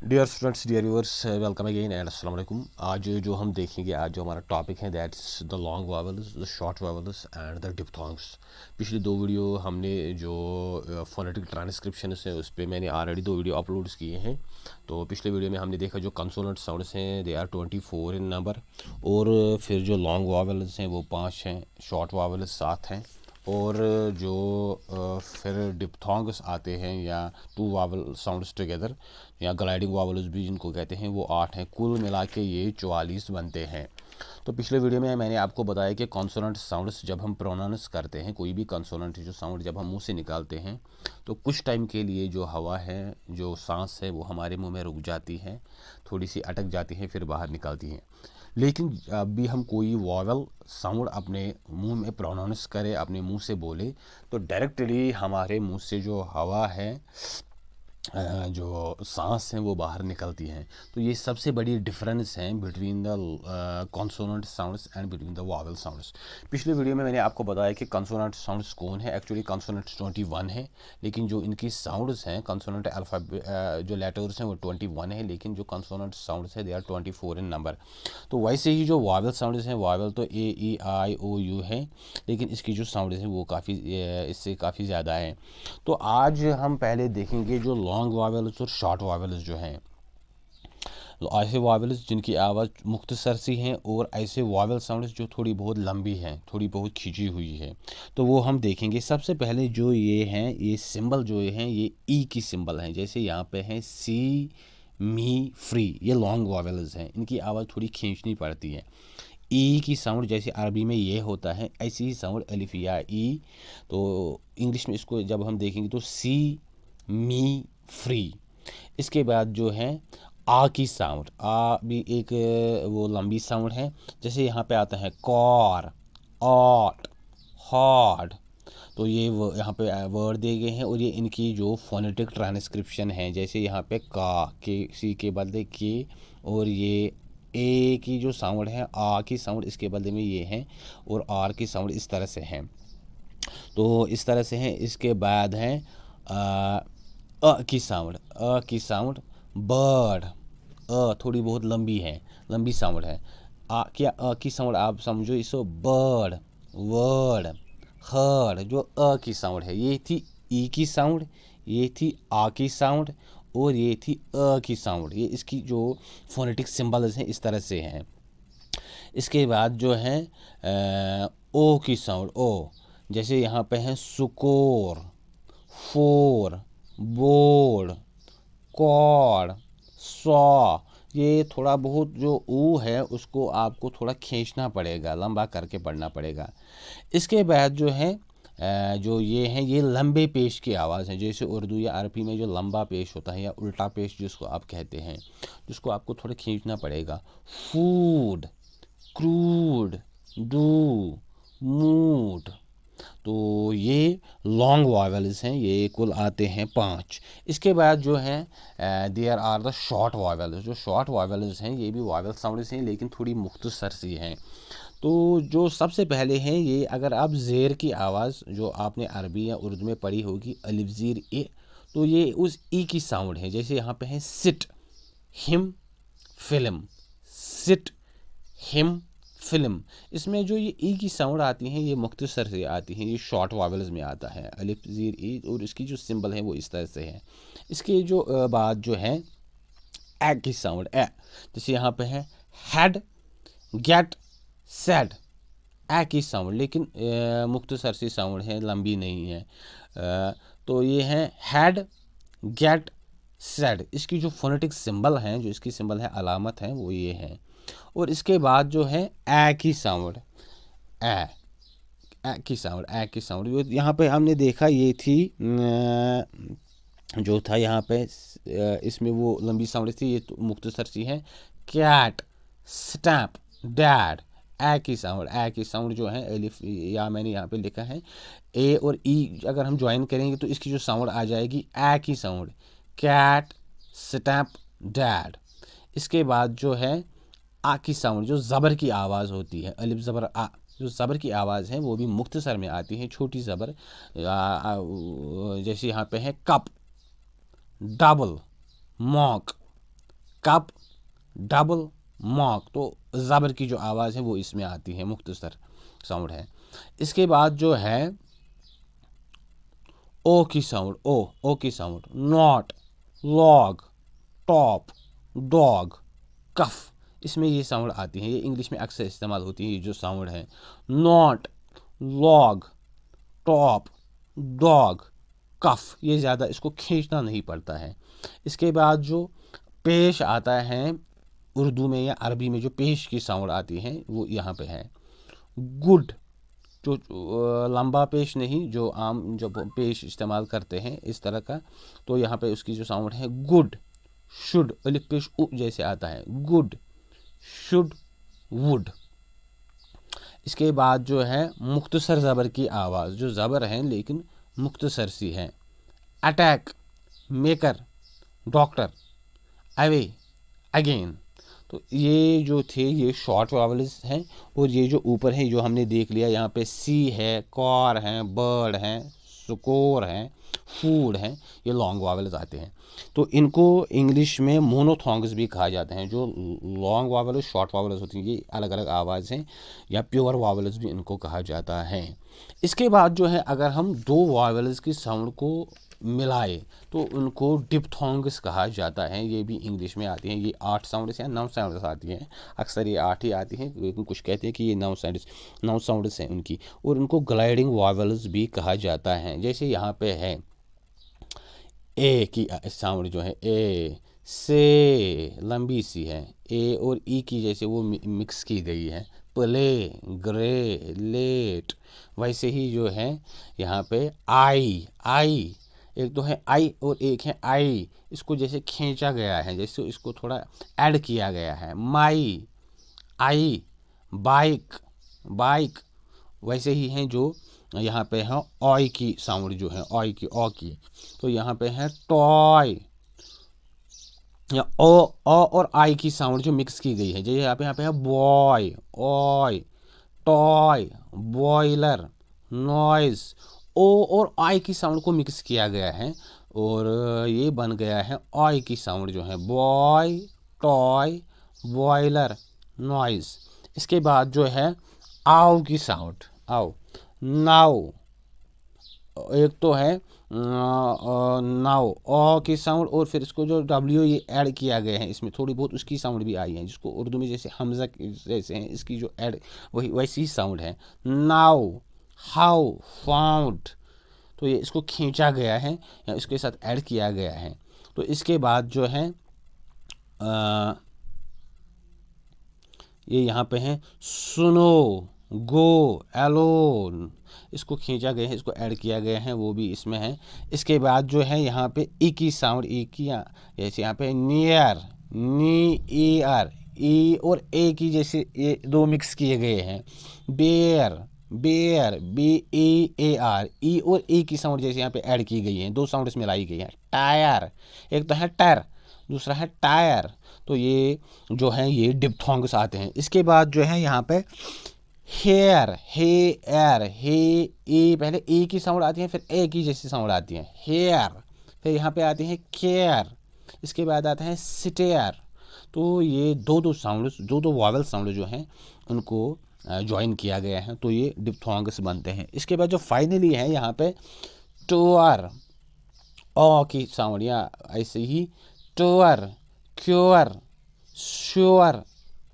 Dear students, dear viewers, welcome again and अस्सलाम वालेकुम। आज जो हम देखेंगे, आज जो हमारा टॉपिक है that's the long vowels, the short vowels and the diphthongs. पिछली दो वीडियो हमने जो फोनेटिक ट्रांसक्रिप्शन है उस पर मैंने ऑलरेडी दो वीडियो अपलोड्स किए हैं। तो पिछले वीडियो में हमने देखा जो कंसोनेंट साउंड्स हैं दे आर 24 इन नंबर, और फिर जो लॉन्ग वावल्स हैं वो 5 हैं, शॉर्ट वावल्स 7 हैं, और जो फिर डिप्थोंग्स आते हैं या टू वावल साउंड्स टुगेदर या ग्लाइडिंग वावल्स भी जिनको कहते हैं वो 8 हैं। कुल मिला के ये 44 बनते हैं। तो पिछले वीडियो में मैंने आपको बताया कि कॉन्सोनेंट साउंड्स जब हम प्रोनाउंस करते हैं, कोई भी कॉन्सोनेंट जो साउंड जब हम मुंह से निकालते हैं तो कुछ टाइम के लिए जो हवा है, जो सांस है, वो हमारे मुंह में रुक जाती है, थोड़ी सी अटक जाती है, फिर बाहर निकलती है। लेकिन जब भी हम कोई वॉवल साउंड अपने मुंह में प्रोनाउंस करें, अपने मुंह से बोले, तो डायरेक्टली हमारे मुंह से जो हवा है, जो सांस हैं वो बाहर निकलती हैं। तो ये सबसे बड़ी डिफरेंस है between the consonant sounds and between the vowel sounds. पिछले वीडियो में मैंने आपको बताया कि कॉन्सोनेंट साउंड्स कौन है। एक्चुअली कॉन्सोनेंट 21 है, लेकिन जो इनकी साउंड्स हैं, कॉन्सोनेंट अल्फ़ाबेट जो लेटर्स हैं वो 21 है, लेकिन जो कॉन्सोनेंट साउंड्स है दे आर 24 इन नंबर। तो वैसे ही जो वॉवल साउंड्स हैं, वॉवल तो ए ई आई ओ यू है, लेकिन इसकी जो साउंड्स हैं वो काफ़ी इससे काफ़ी ज़्यादा है। तो आज हम पहले देखेंगे जो लॉन्ग वावेल्स और शॉर्ट वावेल्स जो हैं। तो ऐसे वावेल्स जिनकी आवाज़ मुख्तसर सी हैं, और ऐसे वावेल साउंड्स जो थोड़ी बहुत लंबी हैं, थोड़ी बहुत खिंची हुई है, तो वो हम देखेंगे। सबसे पहले जो ये हैं, ये सिंबल जो हैं ये ई की सिंबल हैं। जैसे यहाँ पे हैं सी, मी, फ्री, ये लॉन्ग वावेल्स हैं, इनकी आवाज़ थोड़ी खींचनी पड़ती है। ई की साउंड जैसे अरबी में ये होता है, ऐसी ही साउंड अलिफ या ई। तो इंग्लिश में इसको जब हम देखेंगे तो सी, मी, फ्री। इसके बाद जो है आ की साउंड, आ भी एक वो लंबी साउंड है। जैसे यहाँ पे आता है कॉर, ऑट, हॉट। तो ये यहाँ पे वर्ड दिए गए हैं, और ये इनकी जो फोनेटिक ट्रांसक्रिप्शन है। जैसे यहाँ पे का के सी के बदले के, और ये ए की जो साउंड है, आ की साउंड इसके बदले में ये है, और आर की साउंड इस तरह से है। तो इस तरह से है। इसके बाद है की साउंड, की साउंड बर्ड, थोड़ी बहुत लंबी है, लंबी साउंड है। क्या की साउंड आप समझो इसको बर्ड, वर्ड, हर्ड। जो की साउंड है ये थी ई की साउंड, ये थी आ की साउंड, और ये थी की साउंड। ये इसकी जो फोनेटिक सिंबल्स हैं इस तरह से हैं। इसके बाद जो है ओ की साउंड, ओ। जैसे यहाँ पे है सुकोर, फोर, बोर्ड, कॉर्ड, सॉ। ये थोड़ा बहुत जो ऊ है उसको आपको थोड़ा खींचना पड़ेगा, लंबा करके पढ़ना पड़ेगा। इसके बाद जो है जो ये हैं, ये लंबे पेश की आवाज़ है। जैसे उर्दू या अरबी में जो लंबा पेश होता है या उल्टा पेश जिसको आप कहते हैं, जिसको आपको थोड़ा खींचना पड़ेगा। Food, crude, do, mood. तो ये लॉन्ग वावेल्स हैं, ये कुल आते हैं 5। इसके बाद जो है there are the short vowels. जो शॉर्ट वावेल्स हैं ये भी वावेल साउंड्स हैं, लेकिन थोड़ी मुख्तसर सी हैं। तो जो सबसे पहले हैं, ये अगर आप ज़ेर की आवाज़ जो आपने अरबी या उर्दू में पढ़ी होगी, अलिफ ज़ीर ए, तो ये उस ई की साउंड है। जैसे यहाँ पे है sit, him, film, sit, him, film. इसमें जो ये ई की साउंड आती हैं ये मुख्तसर से आती हैं, ये शॉर्ट वावेल्स में आता है, अलिफ ज़ीर ई, और इसकी जो सिंबल है वो इस तरह से है। इसके जो बाद जो है ए की साउंड, ए। जैसे यहाँ पे है हेड, गेट, सेड, ए की साउंड, लेकिन मुख्तसर सी साउंड है, लंबी नहीं है। तो ये है हेड, गेट, सेड। इसकी जो फोनेटिक सिंबल हैं, जो इसकी सिंबल है, अलामत है, वो ये है। और इसके बाद जो है ए की साउंड, ए, ए की साउंड, ए की साउंड। यहाँ पे हमने देखा ये थी जो था यहाँ पे इसमें वो लंबी साउंड थी, ये तो मुख्तसर सी है। Cat, stamp, dad. ए की साउंड, ए की साउंड जो है एलिफ, या मैंने यहाँ पे लिखा है ए और ई, अगर हम ज्वाइन करेंगे तो इसकी जो साउंड आ जाएगी ए की साउंड, कैट, स्टैम्प, डैड। इसके बाद जो है आ की साउंड, जो ज़बर की आवाज़ होती है, अलिफ ज़बर आ, जो ज़बर की आवाज़ है वो भी मुख्तसर में आती है, छोटी ज़बर। जैसे यहाँ पे है cup, double, mock, cup, double, mock. तो ज़बर की जो आवाज़ है वो इसमें आती है, मुख्तसर साउंड है। इसके बाद जो है ओ की साउंड, ओ की sound, not, log, top, dog, cough, इसमें ये साउंड आती है। ये इंग्लिश में अक्सर इस्तेमाल होती है, ये जो साउंड है। नॉट, लॉग, टॉप, डॉग, कफ, ये ज़्यादा इसको खींचना नहीं पड़ता है। इसके बाद जो पेश आता है उर्दू में या अरबी में, जो पेश की साउंड आती है वो यहाँ पे है। गुड, जो लंबा पेश नहीं, जो आम जब पेश इस्तेमाल करते हैं इस तरह का, तो यहाँ पे उसकी जो साउंड है गुड। शुड, अलिफ पेश उ जैसे आता है, गुड, शुड, वुड। इसके बाद जो है मुख्तसर ज़बर की आवाज़, जो ज़बर है लेकिन मुख्तसर सी है। Attack, maker, doctor, away, again. तो ये जो थे ये शॉर्ट वावल्स हैं। और ये जो ऊपर है जो हमने देख लिया, यहाँ पे सी है, कार है, बर्ड है, स्कोर है, फूड है, ये लॉन्ग वावल्स आते हैं। तो इनको इंग्लिश में मोनोथॉन्ग्स भी कहा जाता है। जो लॉन्ग वावल्स, शॉर्ट वावल्स होती हैं, ये अलग अलग आवाज़ हैं, या प्योर वावल्स भी इनको कहा जाता है। इसके बाद जो है अगर हम दो वावल्स की साउंड को मिलाए तो उनको डिप्थोंग्स कहा जाता है। ये भी इंग्लिश में आती हैं। ये 8 साउंड्स या 9 साउंड्स आती हैं, अक्सर ये 8 ही आती हैं, लेकिन कुछ कहते हैं कि ये 9 साउंड्स हैं उनकी। और उनको ग्लाइडिंग वावल्स भी कहा जाता है। जैसे यहाँ पे है ए की साउंड जो है, ए से लंबी सी है, ए और ई की जैसे वो मिक्स की गई है। प्ले, ग्रे, लेट, वैसे ही जो है यहाँ पे आई, आई, एक तो है आई और एक है आई, इसको जैसे खींचा गया है, जैसे इसको थोड़ा ऐड किया गया है। माई, आई, बाइक, बाइक, वैसे ही हैं जो यहाँ पे है ऑय की साउंड जो है, ऑय की, ओ की। तो यहाँ पे है टॉय, या ओ और आई की साउंड जो मिक्स की गई है। जैसे यहाँ पे है boy, oy, toy, boiler, noise. O और आई की साउंड को मिक्स किया गया है और ये बन गया है ऑय की साउंड जो है, बॉय, टॉय, बॉयलर, नॉइज। इसके बाद जो है आओ की साउंड, आओ, नाउ, एक तो है नाउ, ओ की साउंड, और फिर इसको जो डब्ल्यू ये ऐड किया गया है इसमें थोड़ी बहुत उसकी साउंड भी आई है, जिसको उर्दू में जैसे हमजा जैसे हैं, इसकी जो ऐड वही वैसी साउंड है। नाउ, हाउ, फाउंड, तो ये इसको खींचा गया है या इसके साथ ऐड किया गया है। तो इसके बाद जो है ये यहाँ पे है सुनो, गो, एलोन, इसको खींचा गया है, इसको ऐड किया गया है, वो भी इसमें है। इसके बाद जो है यहाँ पे ई की साउंड, ई की, जैसे यहाँ पे नियर, नी, ई आर, ई और ए की जैसे ये दो मिक्स किए गए हैं। Bear, bear, B A A R, E और ए की साउंड जैसे यहाँ पे ऐड की गई है, दो साउंड इसमें लाई गई है। टायर, एक तो है टर, दूसरा है टायर। तो ये जो है ये डिप्थोंग्स आते हैं। इसके बाद जो है यहाँ पे हेयर, हे एर, हे, ए, पहले ए की साउंड आती है, फिर ए की जैसी साउंड आती है, हेयर। फिर यहाँ पे आती है केयर, इसके बाद आता है सिटेयर। तो ये दो साउंड, दो वॉवल साउंड जो हैं उनको ज्वाइन किया गया है, तो ये डिप्थोंग्स बनते हैं। इसके बाद जो फाइनली है यहाँ पे टोअर, ओ की साउंड, या ऐसे ही टोअर, क्योर, श्योर,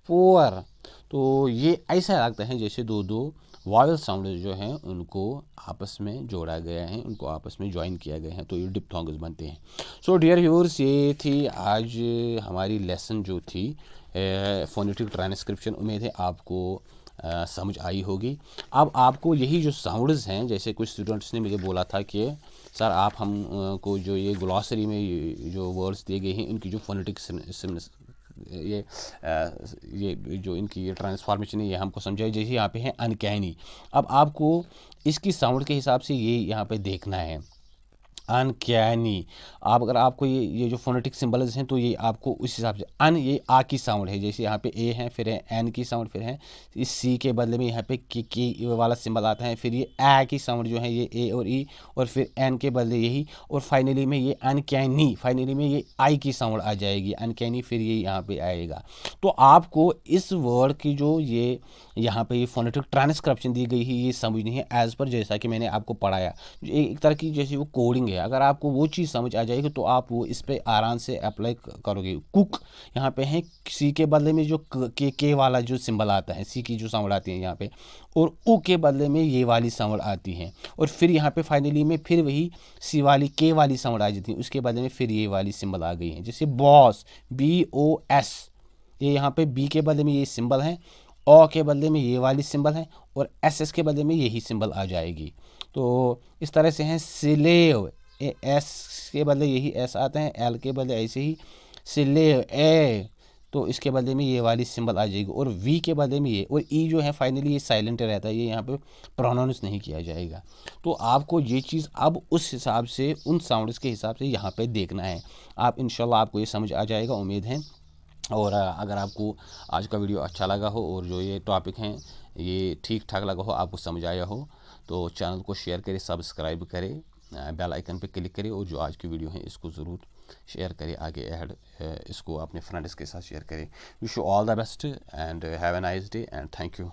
पोअर। तो ये ऐसा लगता है जैसे दो वॉवल साउंड जो हैं उनको आपस में जोड़ा गया है, उनको आपस में ज्वाइन किया गया है, तो ये डिप्थोंग्स बनते हैं। सो डियर व्यूअर्स, ये थी आज हमारी लेसन जो थी फोनेटिक ट्रांसक्रिप्शन। उम्मीद है आपको समझ आई होगी। अब आपको यही जो साउंड्स हैं, जैसे कुछ स्टूडेंट्स ने मुझे बोला था कि सर आप हम को जो ये ग्लॉसरी में जो वर्ड्स दिए गए हैं इनकी जो फोनेटिक ये जो इनकी ये ट्रांसफॉर्मेशन है ये हमको समझाई। जैसे यहाँ पे है अनकैनी, अब आपको इसकी साउंड के हिसाब से ये यहाँ पे देखना है। अनकैनी। आप अगर आपको ये जो फोनेटिक सिंबल्स हैं तो ये आपको उस हिसाब से अन, ये आ की साउंड है, जैसे यहाँ पे ए है, फिर है एन की साउंड, फिर है इस सी के बदले में यहाँ पे की वाला सिंबल आता है, फिर ये ए की साउंड जो है ये ए और ई, और फिर एन के बदले यही, और फाइनली में ये अनकैनी, फाइनली में ये आई की साउंड आ जाएगी, अनकैनी, फिर ये यहाँ पे आएगा। तो आपको इस वर्ड की जो ये यहाँ पे ये फोनेटिक ट्रांसक्रिप्शन दी गई है ये समझनी है एज पर जैसा कि मैंने आपको पढ़ाया। एक तरह की जैसे वो कोडिंग है, अगर आपको वो चीज़ समझ आ जाएगी तो आप वो इस पे आराम से अप्लाई करोगे। कुक यहाँ पे है, सी के बदले में जो के वाला जो सिंबल आता है, सी की जो साउंड आती है यहाँ पे, और ऊ के बदले में ये वाली साउंड आती है, और फिर यहाँ पे फाइनली में फिर वही सी वाली के वाली साउंड आ जाती है, उसके बदले में फिर ये वाली सिंबल आ गई है। जैसे बॉस, BOS, ये यहाँ पे बी के बदले में ये सिंबल है, ओ के बदले में ये वाली सिंबल है, और SS के बदले में यही सिंबल आ जाएगी। तो इस तरह से हैं स्लेव, S के बदले यही S आते हैं, L के बदले ऐसे ही स्लेव ए, तो इसके बदले में ये वाली सिंबल आ जाएगी, और V के बदले में ये, और E जो है फाइनली ये साइलेंट रहता है, ये यहाँ पे प्रोनाउंस नहीं किया जाएगा। तो आपको ये चीज़ अब उस हिसाब से उन साउंड्स के हिसाब से यहाँ पे देखना है। आप इंशाल्लाह आपको ये समझ आ जाएगा, उम्मीद है। और अगर आपको आज का वीडियो अच्छा लगा हो और जो ये टॉपिक हैं ये ठीक ठाक लगा हो, आपको समझ आया हो, तो चैनल को शेयर करें, सब्सक्राइब करें, बेल आइकन पे क्लिक करें, और जो आज की वीडियो है इसको ज़रूर शेयर करें आगे ऐड, इसको अपने फ्रेंड्स के साथ शेयर करें। Wish you all the best and have a nice day and thank you.